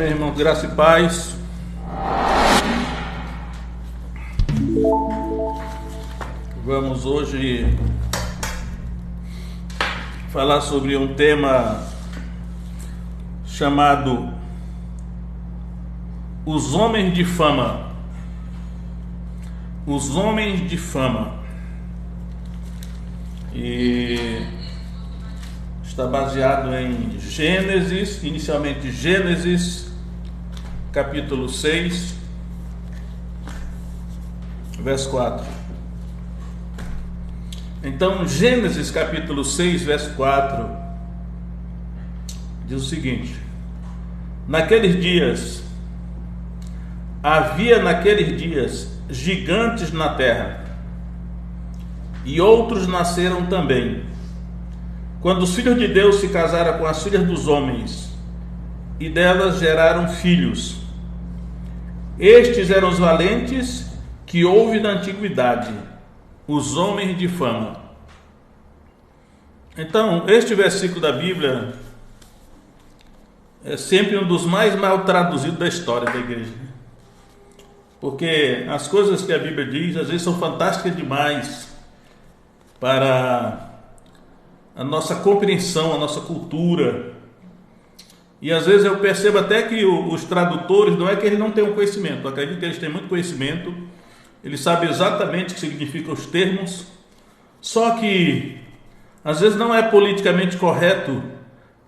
Amém, irmãos, graça e paz. Vamos hoje falar sobre um tema chamado Os Homens de Fama. Os Homens de Fama. E está baseado em Gênesis, inicialmente Gênesis, capítulo 6, verso 4. Então, Gênesis, capítulo 6, verso 4, diz o seguinte: naqueles dias, havia gigantes na terra, e outros nasceram também, quando os filhos de Deus se casaram com as filhas dos homens, e delas geraram filhos. Estes eram os valentes que houve na antiguidade, os homens de fama. Então, este versículo da Bíblia é sempre um dos mais mal traduzidos da história da igreja, porque as coisas que a Bíblia diz, às vezes, são fantásticas demais para a nossa compreensão, a nossa cultura. E às vezes eu percebo até que os tradutores, não é que eles não tenham conhecimento, eu acredito que eles têm muito conhecimento, eles sabem exatamente o que significam os termos, só que às vezes não é politicamente correto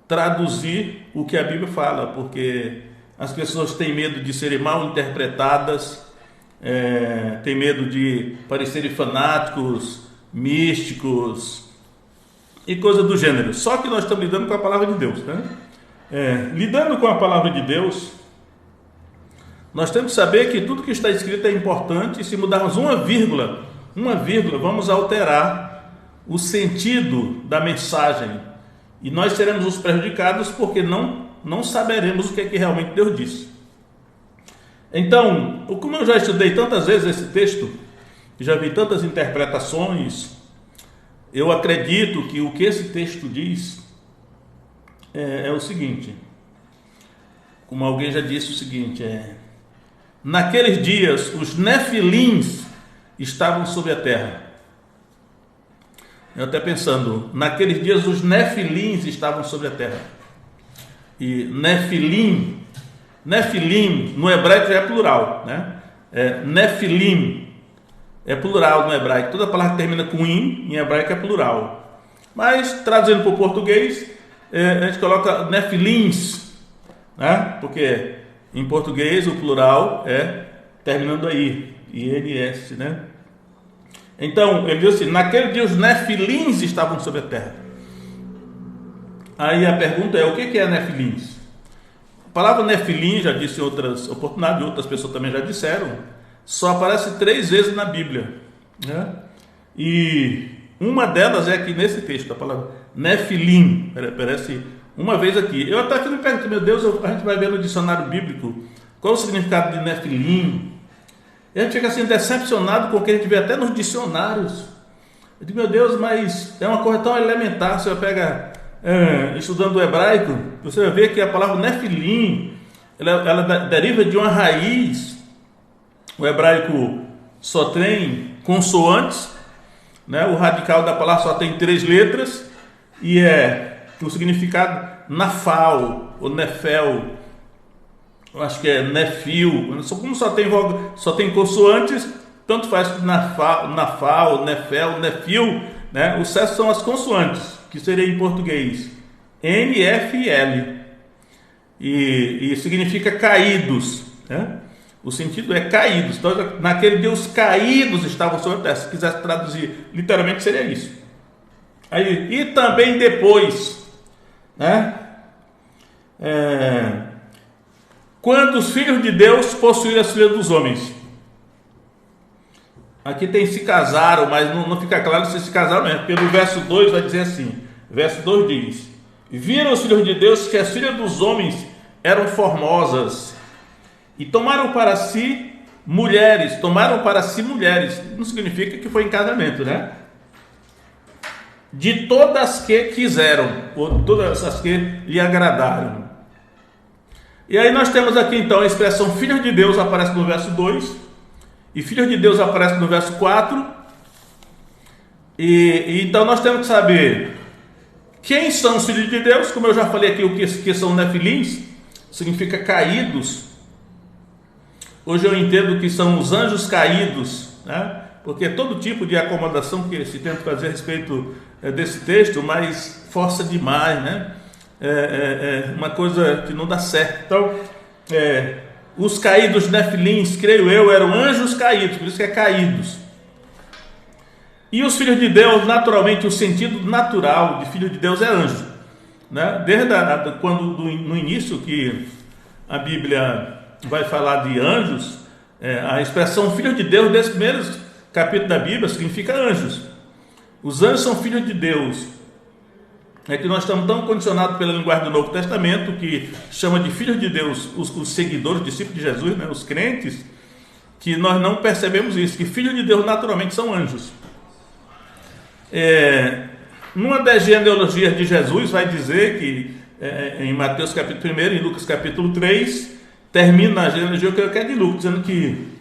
traduzir o que a Bíblia fala, porque as pessoas têm medo de serem mal interpretadas, têm medo de parecerem fanáticos, místicos e coisa do gênero. Só que nós estamos lidando com a palavra de Deus, né? Lidando com a palavra de Deus, nós temos que saber que tudo que está escrito é importante, e se mudarmos uma vírgula, vamos alterar o sentido da mensagem, e nós seremos os prejudicados, porque não saberemos o que é que realmente Deus disse. Então, como eu já estudei tantas vezes esse texto, já vi tantas interpretações, eu acredito que o que esse texto diz é o seguinte, como alguém já disse o seguinte, naqueles dias os nefilins estavam sobre a terra. Eu até pensando, naqueles dias os nefilins estavam sobre a terra. E nefilim no hebraico já é plural, né? Nefilim é plural no hebraico. Toda palavra que termina com in, em hebraico é plural. Mas, traduzindo para o português, a gente coloca nefilins, né? Porque em português o plural é terminando aí, ins, né? Então, ele diz assim, naquele dia os nefilins estavam sobre a terra. Aí a pergunta é, o que é nefilins? A palavra nefilim, já disse em outras oportunidades, outras pessoas também já disseram, só aparece 3 vezes na Bíblia, né? E uma delas é aqui nesse texto, a palavra nefilim, aparece uma vez aqui. Eu até aqui me pergunto, meu Deus, a gente vai ver no dicionário bíblico qual o significado de nefilim. E a gente fica assim decepcionado com o que a gente vê até nos dicionários. Eu digo, meu Deus, mas é uma coisa tão elementar. Você pega, estudando o hebraico, você vai ver que a palavra nefilim, ela deriva de uma raiz. O hebraico só tem consoantes, né? O radical da palavra só tem 3 letras, e o significado nafal ou nefel, eu acho que é nefil, como só tem consoantes, tanto faz nafal, nefel, nefil, né? O certo são as consoantes, que seria em português N, F e L, e significa caídos, né? O sentido é caídos. Então, naquele dia os caídos estavam sobre a terra. Se quisesse traduzir literalmente, seria isso. Aí, e também depois, né? Quando os filhos de Deus possuíram as filhas dos homens. Aqui tem se casaram, mas não fica claro se casaram mesmo. Pelo verso 2 vai dizer assim. Verso 2 diz: viram os filhos de Deus que as filhas dos homens eram formosas, e tomaram para si mulheres. Não significa que foi em casamento, né? De todas que quiseram, ou todas as que lhe agradaram. E aí nós temos aqui então a expressão filhos de Deus aparece no verso 2, e filhos de Deus aparece no verso 4, e então nós temos que saber quem são os filhos de Deus. Como eu já falei aqui, o que são nefilins, significa caídos. Hoje eu entendo que são os anjos caídos, né? Porque todo tipo de acomodação que se tenta fazer a respeito desse texto, mas força demais, né? Uma coisa que não dá certo. Então, os caídos nefilins, creio eu, eram anjos caídos, por isso que é caídos. E os filhos de Deus, naturalmente, o sentido natural de filho de Deus é anjo, né? Desde quando no início que a Bíblia vai falar de anjos, a expressão filho de Deus, desde os primeiros capítulos da Bíblia, significa anjos. Os anjos são filhos de Deus. É que nós estamos tão condicionados pela linguagem do Novo Testamento, que chama de filhos de Deus os seguidores, os discípulos de Jesus, né, os crentes, que nós não percebemos isso, que filhos de Deus naturalmente são anjos. Numa das genealogias de Jesus vai dizer que em Mateus capítulo 1 e Lucas capítulo 3, termina a genealogia que é de Lucas, dizendo que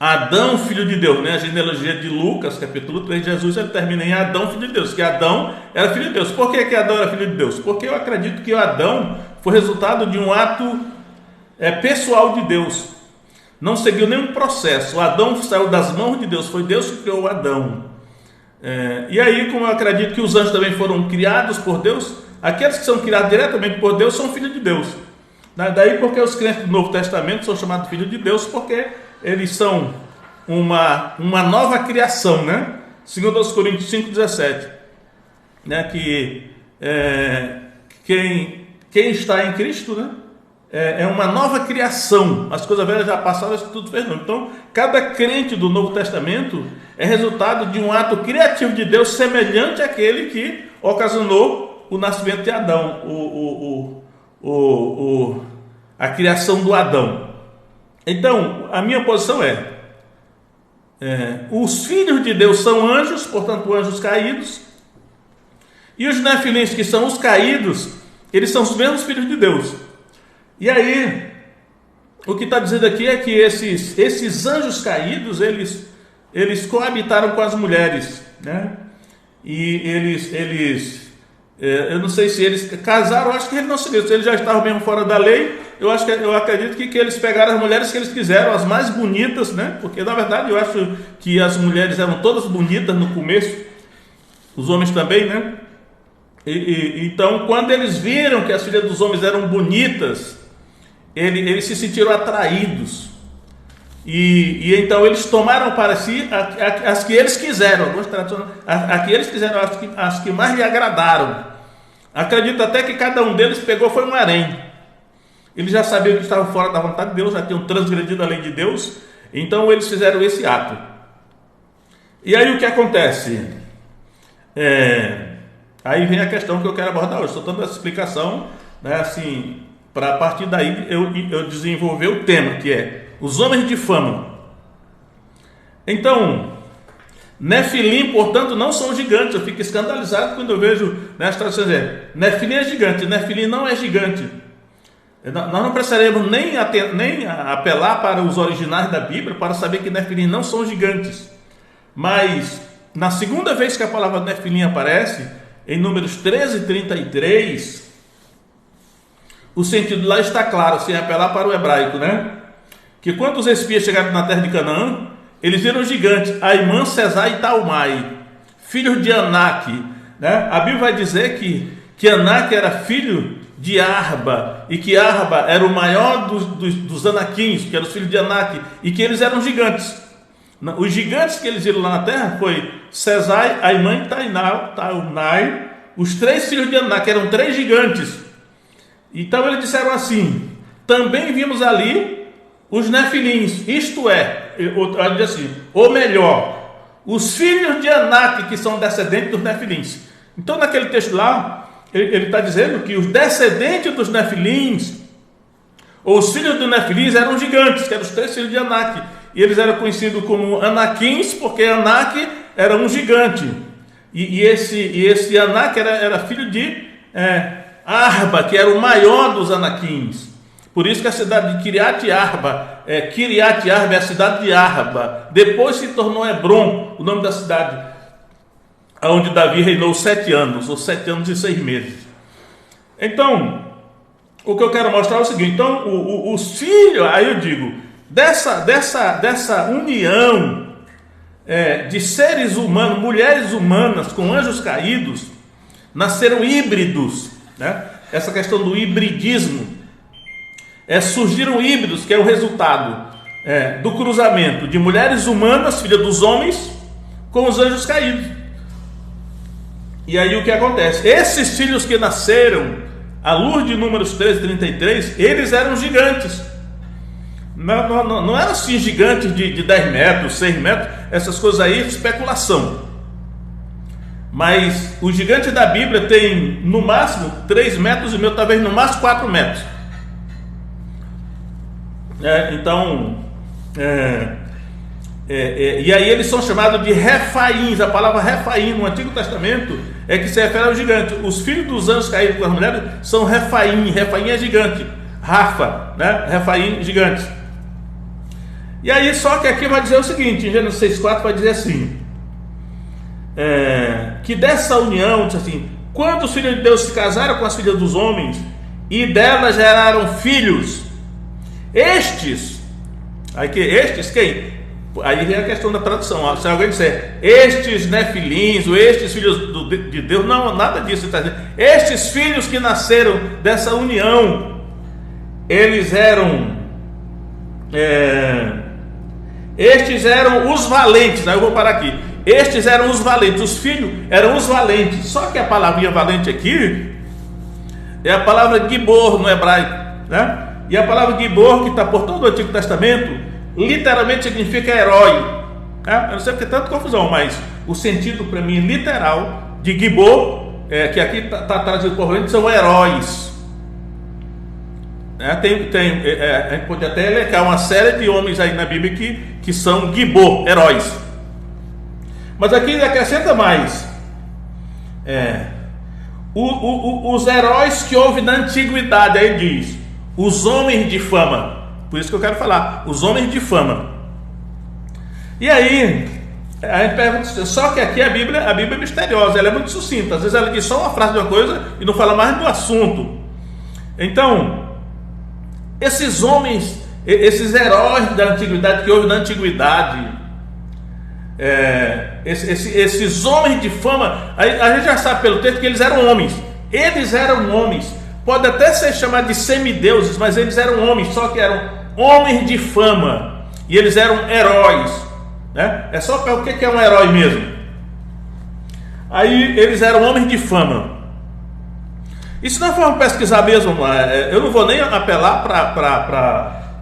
Adão, filho de Deus, né? A genealogia de Lucas capítulo 3, Jesus ele termina em Adão, filho de Deus, que Adão era filho de Deus. Por que Adão era filho de Deus? Porque eu acredito que o Adão foi resultado de um ato pessoal de Deus, não seguiu nenhum processo. O Adão saiu das mãos de Deus, foi Deus que criou o Adão. E aí, como eu acredito que os anjos também foram criados por Deus, aqueles que são criados diretamente por Deus são filhos de Deus. Daí porque os crentes do Novo Testamento são chamados filhos de Deus, porque eles são uma nova criação, né? Segundo aos Coríntios 5,17, né? Que quem está em Cristo, né? É uma nova criação. As coisas velhas já passaram, tudo fez novo. Então, cada crente do Novo Testamento é resultado de um ato criativo de Deus semelhante àquele que ocasionou o nascimento de Adão, a criação do Adão. Então, a minha posição os filhos de Deus são anjos, portanto anjos caídos, e os nefilins, que são os caídos, eles são os mesmos filhos de Deus. E aí, o que está dizendo aqui é que esses anjos caídos, eles coabitaram com as mulheres, né? E eles eu não sei se eles casaram, eu acho que eles não se viram, se eles já estavam mesmo fora da lei. Eu acredito que eles pegaram as mulheres que eles quiseram, as mais bonitas, né? Porque na verdade eu acho que as mulheres eram todas bonitas no começo, os homens também, né? Então, quando eles viram que as filhas dos homens eram bonitas, eles se sentiram atraídos. E então eles tomaram para si as que eles quiseram, as que eles quiseram, as que mais lhe agradaram. Acredito até que cada um deles pegou foi um harém. Eles já sabiam que estavam fora da vontade de Deus, já tinham transgredido a lei de Deus, então eles fizeram esse ato. E aí o que acontece? Aí vem a questão que eu quero abordar hoje. Estou dando essa explicação, né, assim, para a partir daí eu desenvolver o tema, que é os homens de fama. Então, Nefilim, portanto, não são gigantes. Eu fico escandalizado quando eu vejo nas traduções Nefilim é gigante. Nefilim não é gigante. Nós não precisaremos nem apelar para os originais da Bíblia para saber que Nefilim não são gigantes. Mas, na segunda vez que a palavra Nefilim aparece, em Números 13:33, o sentido lá está claro, sem apelar para o hebraico, né? Que quando os espias chegaram na terra de Canaã, eles viram gigantes, Aimã, Sesá e Talmai, filhos de Anak, né? A Bíblia vai dizer que Anak era filho de Arba, e que Arba era o maior dos Anaquins, que eram os filhos de Anak, e que eles eram gigantes. Os gigantes que eles viram lá na terra foi Sesai, Aimã e Talmai, os três filhos de Anak, eram três gigantes. Então eles disseram assim: também vimos ali os nefilins, isto é, ele diz assim, ou melhor, os filhos de Anak, que são descendentes dos nefilins. Então naquele texto lá, ele está dizendo que os descendentes dos nefilins, ou os filhos dos nefilins, eram gigantes, que eram os três filhos de Anak, e eles eram conhecidos como Anaquins, porque Anak era um gigante, e esse Anak era filho de Arba, que era o maior dos Anaquins. Por isso que a cidade de Kiriat Arba é a cidade de Arba. Depois se tornou Hebron, o nome da cidade, onde Davi reinou 7 anos, ou 7 anos e 6 meses. Então, o que eu quero mostrar é o seguinte: então, os filhos, aí eu digo, dessa união de seres humanos, mulheres humanas com anjos caídos, nasceram híbridos, né? Essa questão do hibridismo. Surgiram híbridos, que é o resultado do cruzamento de mulheres humanas, filhas dos homens, com os anjos caídos. E aí o que acontece? Esses filhos que nasceram, à luz de Números 13:33, eles eram gigantes. Não eram assim gigantes de 10 metros, 6 metros, essas coisas aí, especulação. Mas o gigante da Bíblia tem no máximo 3 metros e meio, talvez no máximo 4 metros. E aí eles são chamados de Refaíns. A palavra Refaim no Antigo Testamento é que se refere ao gigante. Os filhos dos anjos caídos com as mulheres são Refaim. Refaim é gigante. Rafa, né? Refaim, gigante. E aí, só que aqui vai dizer o seguinte, em Gênesis 6:4 vai dizer assim, que dessa união, diz assim, quando os filhos de Deus se casaram com as filhas dos homens e delas geraram filhos, estes quem? Aí vem a questão da tradução. Se alguém disser estes nefilins, ou estes filhos de Deus, não, nada disso está dizendo. Estes filhos que nasceram dessa união, eles eram estes eram os valentes. Aí eu vou parar aqui. Estes eram os valentes, os filhos eram os valentes. Só que a palavrinha valente aqui é a palavra Gibor no hebraico, né? E a palavra Gibor, que está por todo o Antigo Testamento, literalmente significa herói. Eu não sei porque tanta confusão, mas o sentido para mim literal de Gibor, que aqui está traduzido por valente, são heróis. A gente pode até elencar uma série de homens aí na Bíblia que são Gibor, heróis. Mas aqui ele acrescenta mais. Os heróis que houve na antiguidade, aí diz os homens de fama. Por isso que eu quero falar, os homens de fama. E aí a gente pergunta, só que aqui a Bíblia é misteriosa, ela é muito sucinta. Às vezes ela diz só uma frase de uma coisa e não fala mais do assunto. Então, esses homens, esses heróis da antiguidade, que houve na antiguidade, esses homens de fama, a gente já sabe pelo texto que eles eram homens. Eles eram homens. Pode até ser chamado de semideuses, mas eles eram homens, só que eram homens de fama. E eles eram heróis, né? É só para o que é um herói mesmo. Aí eles eram homens de fama. E se nós formos pesquisar mesmo, eu não vou nem apelar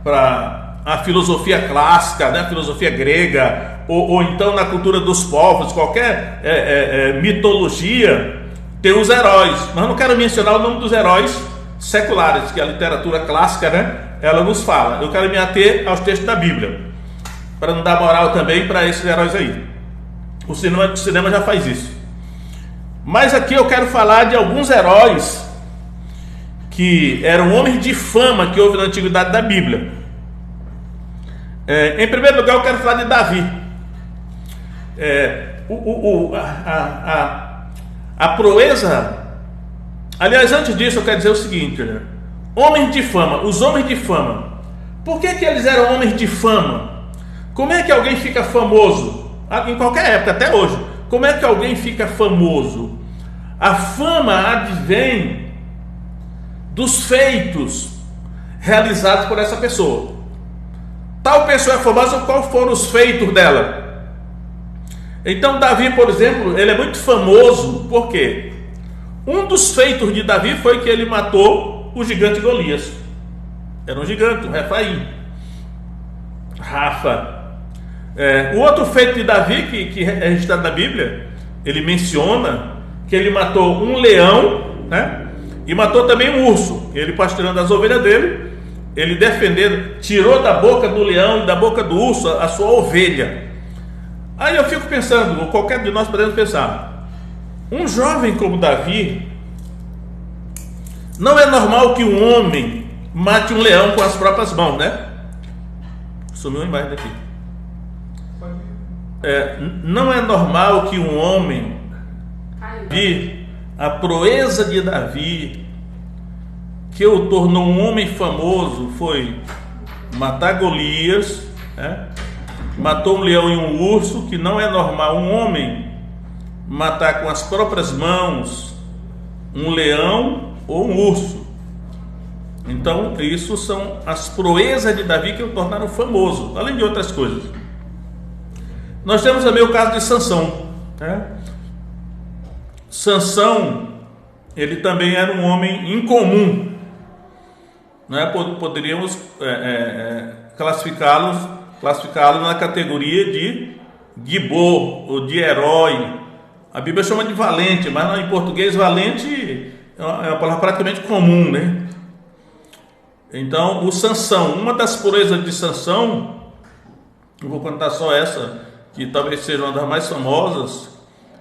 para a filosofia clássica, né? A filosofia grega, ou então na cultura dos povos, qualquer mitologia. Tem os heróis, mas não quero mencionar o nome dos heróis seculares, que a literatura clássica, né, ela nos fala. Eu quero me ater aos textos da Bíblia, para não dar moral também para esses heróis aí. O cinema já faz isso. Mas aqui eu quero falar de alguns heróis que eram homens de fama que houve na antiguidade da Bíblia. Em primeiro lugar, eu quero falar de Davi. A proeza. Aliás, antes disso eu quero dizer o seguinte, né? Homens de fama, os homens de fama. Por que eles eram homens de fama? Como é que alguém fica famoso? Em qualquer época, até hoje. Como é que alguém fica famoso? A fama advém dos feitos realizados por essa pessoa. Tal pessoa é famosa, qual foram os feitos dela? Então Davi, por exemplo, ele é muito famoso, por quê? Um dos feitos de Davi foi que ele matou o gigante Golias. Era um gigante, um Refaim. Rafa. O outro feito de Davi, que é registrado na Bíblia, ele menciona que ele matou um leão, né? E matou também um urso. Ele pastoreando as ovelhas dele, ele defendendo, tirou da boca do leão e da boca do urso a sua ovelha. Aí eu fico pensando, ou qualquer de nós podemos pensar, um jovem como Davi, não é normal que um homem mate um leão com as próprias mãos, né? Sumiu a imagem daqui. Não é normal que um homem vi a proeza de Davi, que o tornou um homem famoso, foi matar Golias, né? Matou um leão e um urso, que não é normal um homem matar com as próprias mãos um leão ou um urso. Então, isso são as proezas de Davi que o tornaram famoso, além de outras coisas. Nós temos também o caso de Sansão, né? Sansão, ele também era um homem incomum, né? Poderíamos classificá-lo na categoria de gibor, ou de herói. A Bíblia chama de valente, mas em português valente é uma palavra praticamente comum, né? Então, o Sansão, uma das proezas de Sansão, eu vou contar só essa, que talvez seja uma das mais famosas,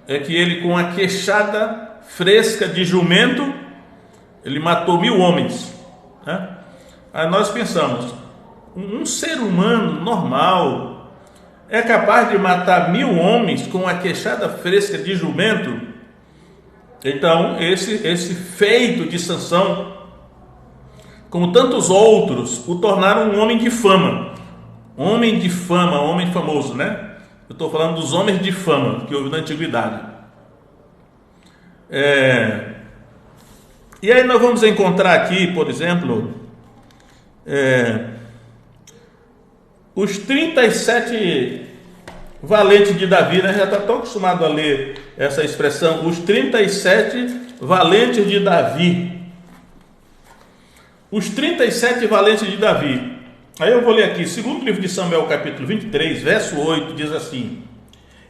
é que ele, com a queixada fresca de jumento, ele matou 1000 homens, né? Aí nós pensamos, um ser humano normal é capaz de matar 1000 homens com a queixada fresca de jumento? Então, esse feito de Sansão, como tantos outros, o tornaram um homem de fama. Homem famoso, né? Eu estou falando dos homens de fama que houve na antiguidade. E aí nós vamos encontrar aqui, por exemplo, os 37 valentes de Davi, né? Já está tão acostumado a ler essa expressão, os 37 valentes de Davi. Os 37 valentes de Davi. Aí eu vou ler aqui, segundo livro de Samuel, capítulo 23, verso 8, diz assim: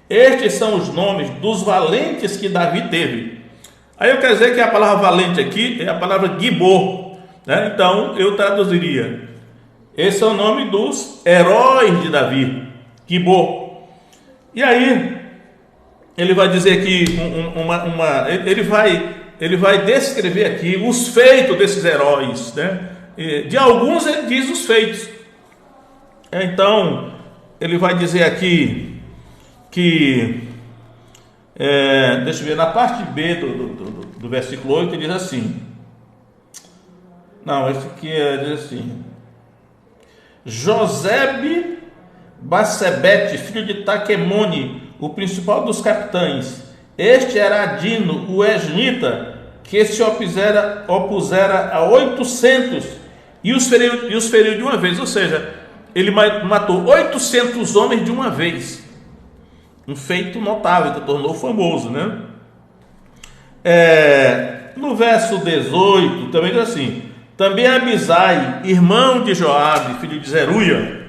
estes são os nomes dos valentes que Davi teve. Aí eu quero dizer que a palavra valente aqui é a palavra gibor, né? Então eu traduziria: esse é o nome dos heróis de Davi, gibor. E aí ele vai dizer aqui ele vai descrever aqui os feitos desses heróis, né? De alguns ele diz os feitos. Então ele vai dizer aqui que deixa eu ver, na parte B do versículo 8 ele diz assim, esse aqui diz assim: Josebe Bassebete, filho de Taquemone, o principal dos capitães. Este era Adino, o esnita, que se opusera a 800 e os feriu de uma vez. Ou seja, ele matou 800 homens de uma vez. Um feito notável que tornou famoso, né? No verso 18 também diz assim: também Abisai, irmão de Joabe, filho de Zeruia,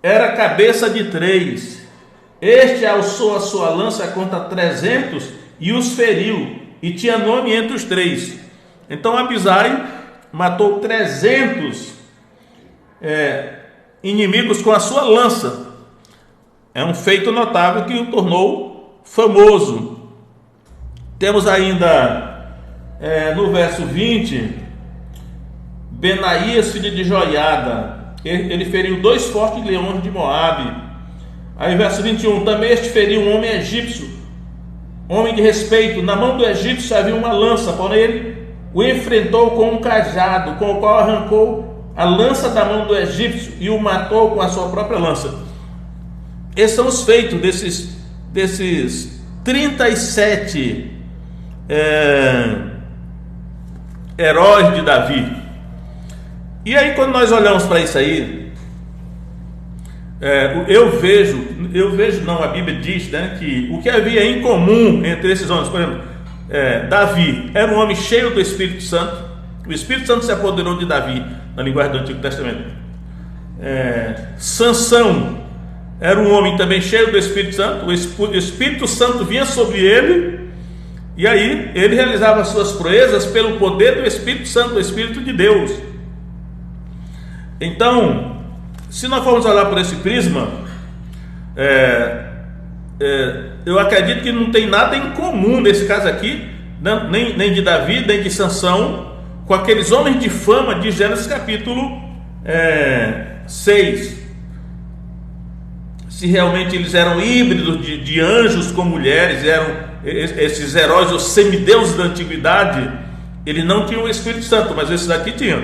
era cabeça de 3. Este alçou a sua lança contra 300 e os feriu, e tinha nome entre os 3. Então Abisai matou 300 inimigos com a sua lança. É um feito notável que o tornou famoso. Temos ainda no verso 20, Benaías, filho de Joiada, ele feriu 2 fortes leões de Moabe. Aí verso 21, também este feriu um homem egípcio, homem de respeito. Na mão do egípcio havia uma lança, porém ele o enfrentou com um cajado, com o qual arrancou a lança da mão do egípcio e o matou com a sua própria lança. Esses são os feitos desses 37 heróis de Davi. E aí, quando nós olhamos para isso aí, a Bíblia diz, né, que o que havia em comum entre esses homens, por exemplo, Davi era um homem cheio do Espírito Santo. O Espírito Santo se apoderou de Davi, na linguagem do Antigo Testamento. Sansão era um homem também cheio do Espírito Santo. O Espírito Santo vinha sobre ele, e aí ele realizava suas proezas pelo poder do Espírito Santo, do Espírito de Deus. Então, se nós formos olhar por esse prisma, eu acredito que não tem nada em comum nesse caso aqui, nem de Davi, nem de Sansão, com aqueles homens de fama de Gênesis capítulo 6. Se realmente eles eram híbridos de anjos com mulheres, eram esses heróis ou semideuses da antiguidade, eles não tinham o Espírito Santo, mas esses aqui tinham.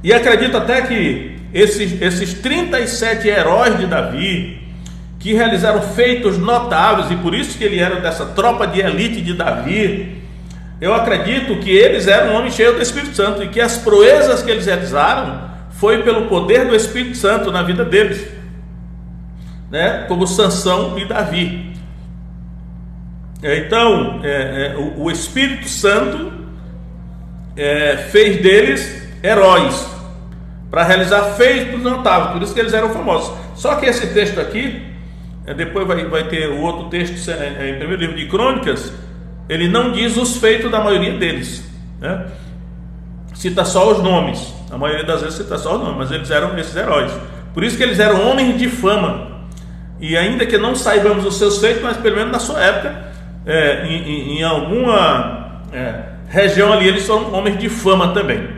E acredito até que esses 37 heróis de Davi, que realizaram feitos notáveis, e por isso que eles eram dessa tropa de elite de Davi, eu acredito que eles eram homens cheios do Espírito Santo, e que as proezas que eles realizaram foi pelo poder do Espírito Santo na vida deles, né? Como Sansão e Davi. Então, o Espírito Santo fez deles heróis, para realizar feitos notáveis, por isso que eles eram famosos. Só que esse texto aqui, depois vai ter o outro texto, em primeiro livro de Crônicas, ele não diz os feitos da maioria deles, né? Cita só os nomes, a maioria das vezes cita só os nomes, mas eles eram esses heróis. Por isso que eles eram homens de fama, e ainda que não saibamos os seus feitos, mas pelo menos na sua época, em alguma região ali, eles são homens de fama também.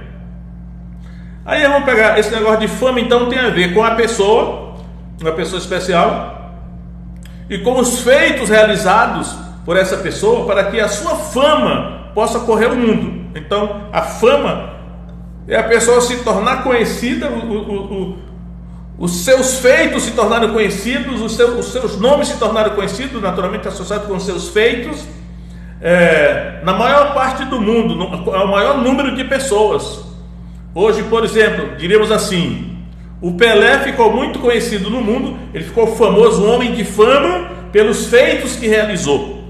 Aí vamos pegar esse negócio de fama, então tem a ver com a pessoa, uma pessoa especial, e com os feitos realizados por essa pessoa, para que a sua fama possa correr o mundo. Então a fama é a pessoa se tornar conhecida, os seus feitos se tornarem conhecidos, os seus nomes se tornarem conhecidos, naturalmente associados com os seus feitos, na maior parte do mundo, ao maior número de pessoas. Hoje, por exemplo, diríamos assim, o Pelé ficou muito conhecido no mundo, ele ficou famoso, um homem de fama, pelos feitos que realizou.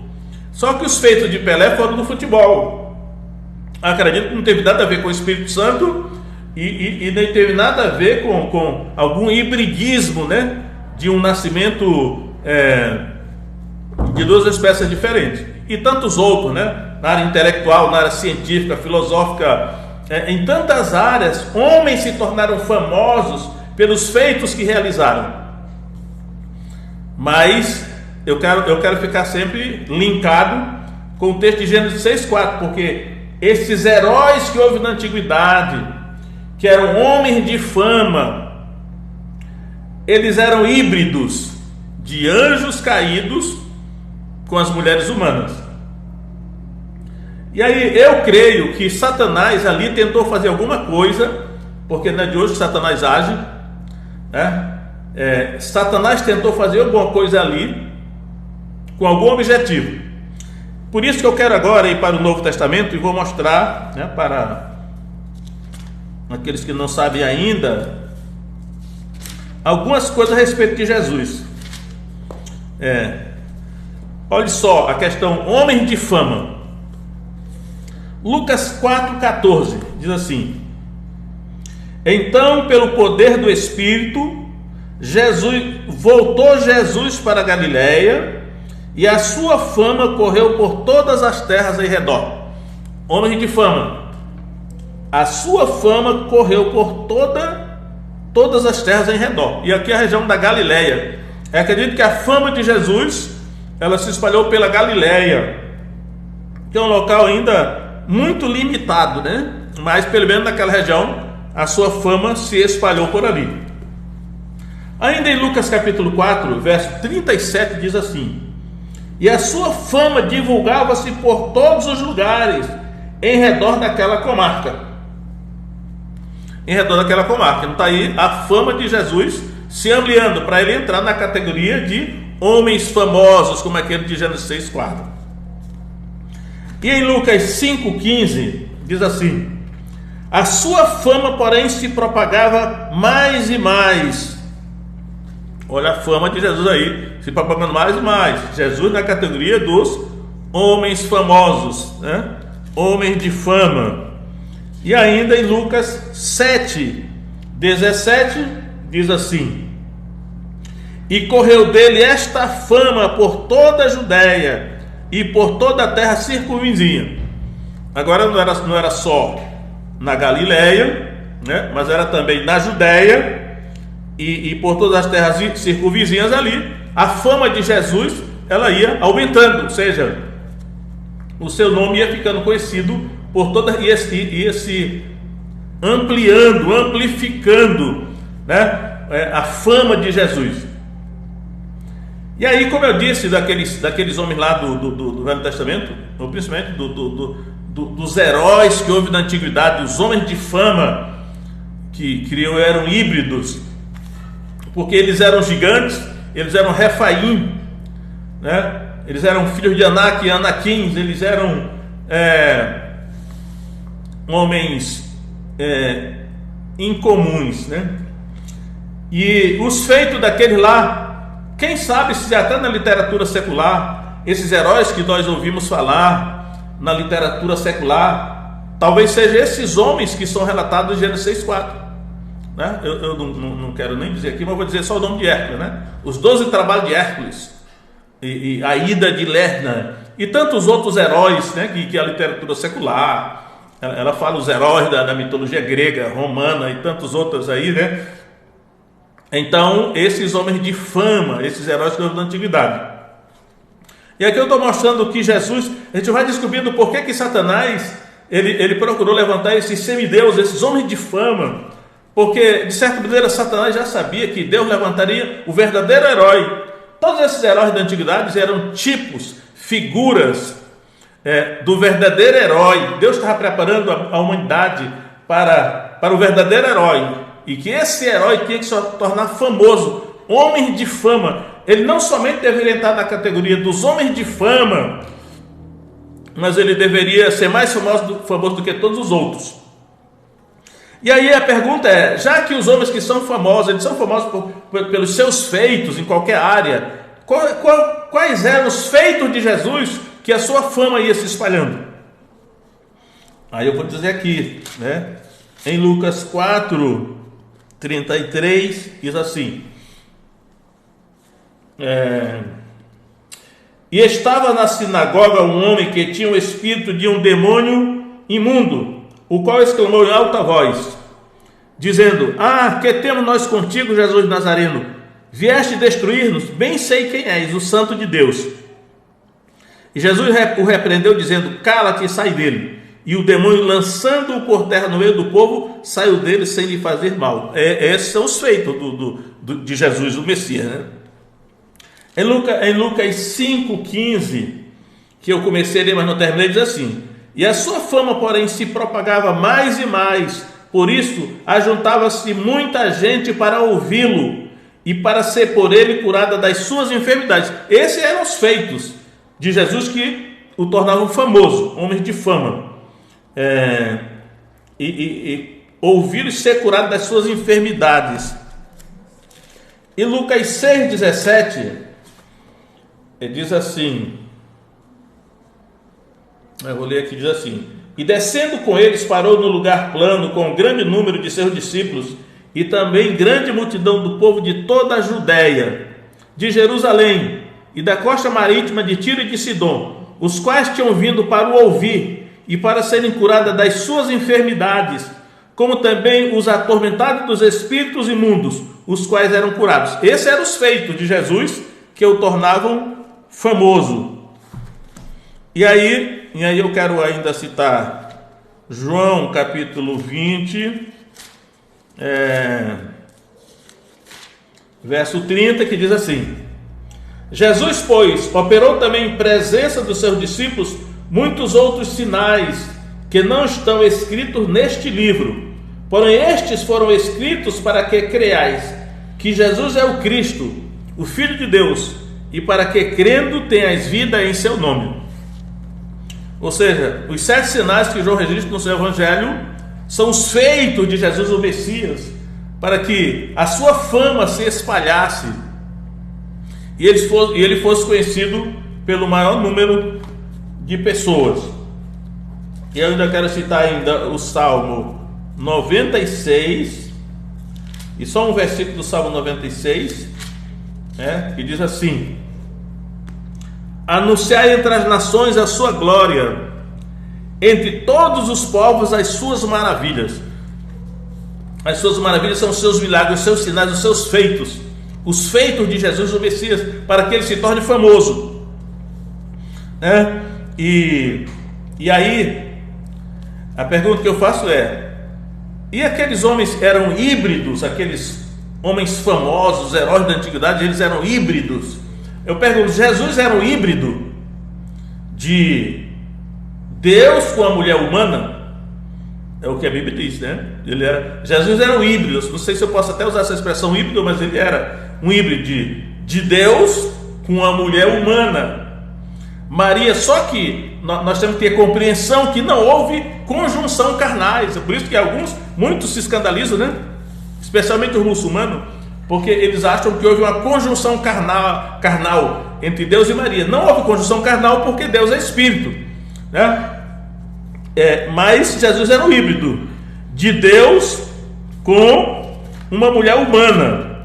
Só que os feitos de Pelé foram no futebol. Acredito que não teve nada a ver com o Espírito Santo e nem teve nada a ver com algum hibridismo, né, de um nascimento de duas espécies diferentes. E tantos outros, né, na área intelectual, na área científica, filosófica, em tantas áreas, homens se tornaram famosos pelos feitos que realizaram. Mas eu quero ficar sempre linkado com o texto de Gênesis 6,4, porque esses heróis que houve na antiguidade, que eram homens de fama, eles eram híbridos de anjos caídos com as mulheres humanas. E aí eu creio que Satanás ali tentou fazer alguma coisa, porque não é de hoje que Satanás age, né? Satanás tentou fazer alguma coisa ali com algum objetivo. Por isso que eu quero agora ir para o Novo Testamento e vou mostrar, né, para aqueles que não sabem ainda, algumas coisas a respeito de Jesus. Olha só a questão homens de fama. Lucas 4,14 diz assim: então, pelo poder do Espírito, voltou Jesus para a Galiléia, e a sua fama correu por todas as terras em redor. Homens de fama, a sua fama correu por todas as terras em redor. E aqui a região da Galiléia. Eu acredito que a fama de Jesus, ela se espalhou pela Galiléia, que é um local ainda muito limitado, né? Mas pelo menos naquela região a sua fama se espalhou por ali. Ainda em Lucas capítulo 4, verso 37 diz assim: e a sua fama divulgava-se por todos os lugares em redor daquela comarca. Em redor daquela comarca. Então está aí a fama de Jesus se ampliando para ele entrar na categoria de homens famosos, como aquele de Gênesis 6,4. E em Lucas 5,15 diz assim: a sua fama, porém, se propagava mais e mais. Olha a fama de Jesus aí, se propagando mais e mais. Jesus na categoria dos homens famosos, né? Homens de fama. E ainda em Lucas 7,17 diz assim: e correu dele esta fama por toda a Judéia e por toda a terra circunvizinha. Agora não era só na Galiléia, né? Mas era também na Judéia e por todas as terras circunvizinhas ali. A fama de Jesus, ela ia aumentando, ou seja, o seu nome ia ficando conhecido por toda esse amplificando, né, a fama de Jesus. E aí, como eu disse, daqueles homens lá do Velho Testamento, ou principalmente dos heróis que houve na antiguidade, os homens de fama que eram híbridos, porque eles eram gigantes, eles eram Refaim, né? Eles eram filhos de Anak e Anaquins, eles eram homens incomuns, né? E os feitos daqueles lá, quem sabe se até na literatura secular, esses heróis que nós ouvimos falar na literatura secular, talvez sejam esses homens que são relatados em Gênesis 6:4, né? Eu não quero nem dizer aqui, mas vou dizer só o nome de Hércules, né? Os 12 trabalhos de Hércules, e a ida de Lerna, e tantos outros heróis, né, que a literatura secular, ela fala os heróis da mitologia grega, romana e tantos outros aí, né? Então, esses homens de fama, esses heróis da antiguidade. E aqui eu estou mostrando que Jesus, a gente vai descobrindo por que Satanás, ele procurou levantar esses semideuses, esses homens de fama, porque, de certa maneira, Satanás já sabia que Deus levantaria o verdadeiro herói. Todos esses heróis da antiguidade eram tipos, figuras do verdadeiro herói. Deus estava preparando a humanidade para o verdadeiro herói, e que esse herói tinha que se tornar famoso, homem de fama. Ele não somente deveria entrar na categoria dos homens de fama, mas ele deveria ser mais famoso do que todos os outros. E aí a pergunta é, já que os homens que são famosos, eles são famosos pelos seus feitos em qualquer área, quais eram os feitos de Jesus que a sua fama ia se espalhando? Aí eu vou dizer aqui, né? Em Lucas 4:33 diz assim: e estava na sinagoga um homem que tinha o espírito de um demônio imundo, o qual exclamou em alta voz, dizendo: que temos nós contigo, Jesus Nazareno? Vieste destruir-nos? Bem sei quem és, o Santo de Deus. E Jesus o repreendeu, dizendo: cala-te e sai dele. E o demônio, lançando-o por terra no meio do povo, saiu dele sem lhe fazer mal. Esses são os feitos de Jesus, o Messias, né? Em Lucas 5:15, que eu comecei a ler, mas não terminei, diz assim: e a sua fama, porém, se propagava mais e mais, por isso ajuntava-se muita gente para ouvi-lo e para ser por ele curada das suas enfermidades. Esses eram os feitos de Jesus que o tornavam famoso, homens de fama, e ouvi-lo ser curado das suas enfermidades. E Lucas 6:17 diz assim, eu vou ler aqui, diz assim: e descendo com eles, parou no lugar plano com um grande número de seus discípulos e também grande multidão do povo de toda a Judéia, de Jerusalém e da costa marítima de Tiro e de Sidom, os quais tinham vindo para o ouvir e para serem curadas das suas enfermidades, como também os atormentados dos espíritos imundos, os quais eram curados. Esses eram os feitos de Jesus que o tornavam famoso. E aí eu quero ainda citar João capítulo 20, verso 30, que diz assim: Jesus, pois, operou também em presença dos seus discípulos muitos outros sinais que não estão escritos neste livro, porém estes foram escritos para que creiais que Jesus é o Cristo, o Filho de Deus, e para que crendo tenhais vida em seu nome. Ou seja, os 7 sinais que João registra no seu evangelho são os feitos de Jesus, o Messias, para que a sua fama se espalhasse e ele fosse conhecido pelo maior número de pessoas. E eu ainda quero citar ainda o Salmo 96, e só um versículo do Salmo 96, que diz assim: anunciai entre as nações a sua glória, entre todos os povos as suas maravilhas. As suas maravilhas são os seus milagres, os seus sinais, os seus feitos, os feitos de Jesus o Messias, para que ele se torne famoso, E aí A pergunta que eu faço é: e aqueles homens eram híbridos? Aqueles homens famosos, heróis da antiguidade, eles eram híbridos? Eu pergunto: Jesus era um híbrido de Deus com a mulher humana? É o que a Bíblia diz, né? Jesus era um híbrido. Não sei se eu posso até usar essa expressão híbrido, mas ele era um híbrido de Deus com a mulher humana. Maria, só que nós temos que ter compreensão que não houve conjunção carnais. É por isso que muitos se escandalizam, né? Especialmente os muçulmanos, porque eles acham que houve uma conjunção carnal entre Deus e Maria. Não houve conjunção carnal porque Deus é espírito, né? Mas Jesus era um híbrido de Deus com uma mulher humana.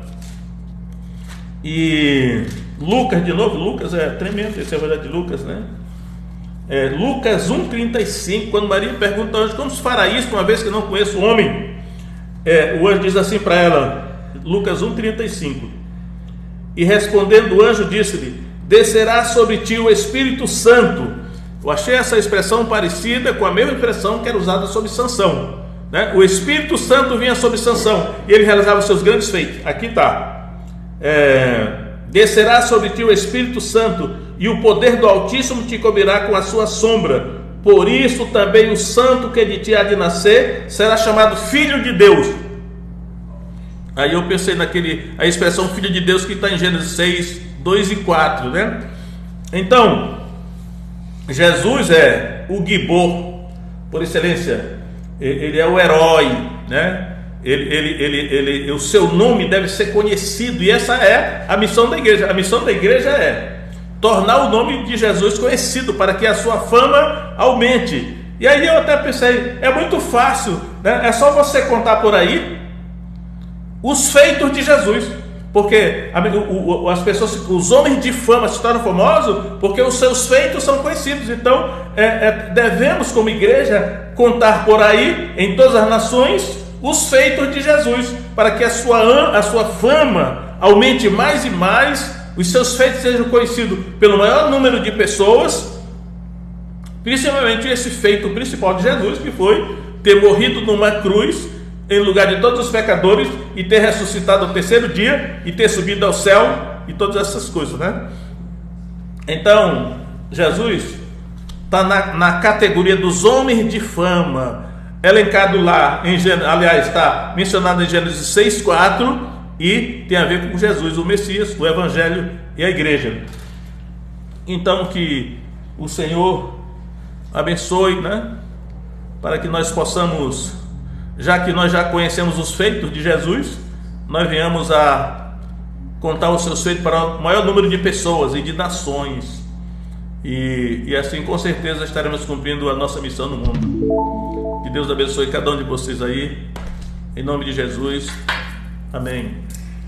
E Lucas, de novo, Lucas é tremendo, esse é a verdade de Lucas, né? Lucas 1,35, quando Maria pergunta ao anjo: como se fará isso, uma vez que não conheço o homem? O anjo diz assim para ela, Lucas 1,35: e respondendo o anjo, disse-lhe: descerá sobre ti o Espírito Santo. Eu achei essa expressão parecida com a mesma expressão que era usada sobre Sansão, né? O Espírito Santo vinha sobre Sansão e ele realizava os seus grandes feitos. Aqui está: descerá sobre ti o Espírito Santo, e o poder do Altíssimo te cobrirá com a sua sombra. Por isso também o santo que de ti há de nascer será chamado Filho de Deus. Aí eu pensei a expressão Filho de Deus que está em Gênesis 6, 2 e 4, né? Então, Jesus é o Gibor por excelência. Ele é o herói, né? O seu nome deve ser conhecido, e essa é a missão da igreja. A missão da igreja é tornar o nome de Jesus conhecido, para que a sua fama aumente. E aí eu até pensei, é muito fácil, né? É só você contar por aí os feitos de Jesus, porque as pessoas, os homens de fama se tornam famosos porque os seus feitos são conhecidos. Então devemos, como igreja, contar por aí em todas as nações os feitos de Jesus, para que a sua fama aumente mais e mais, os seus feitos sejam conhecidos pelo maior número de pessoas, principalmente esse feito principal de Jesus, que foi ter morrido numa cruz em lugar de todos os pecadores, e ter ressuscitado ao terceiro dia, e ter subido ao céu, e todas essas coisas, né? Então, Jesus está na categoria dos homens de fama, elencado lá, aliás, está mencionado em Gênesis 6,4, e tem a ver com Jesus, o Messias, o Evangelho e a igreja. Então, que o Senhor abençoe, né? Para que nós possamos, já que nós já conhecemos os feitos de Jesus, nós venhamos a contar os seus feitos para o maior número de pessoas e de nações, e assim com certeza estaremos cumprindo a nossa missão no mundo. Que Deus abençoe cada um de vocês aí, em nome de Jesus, amém.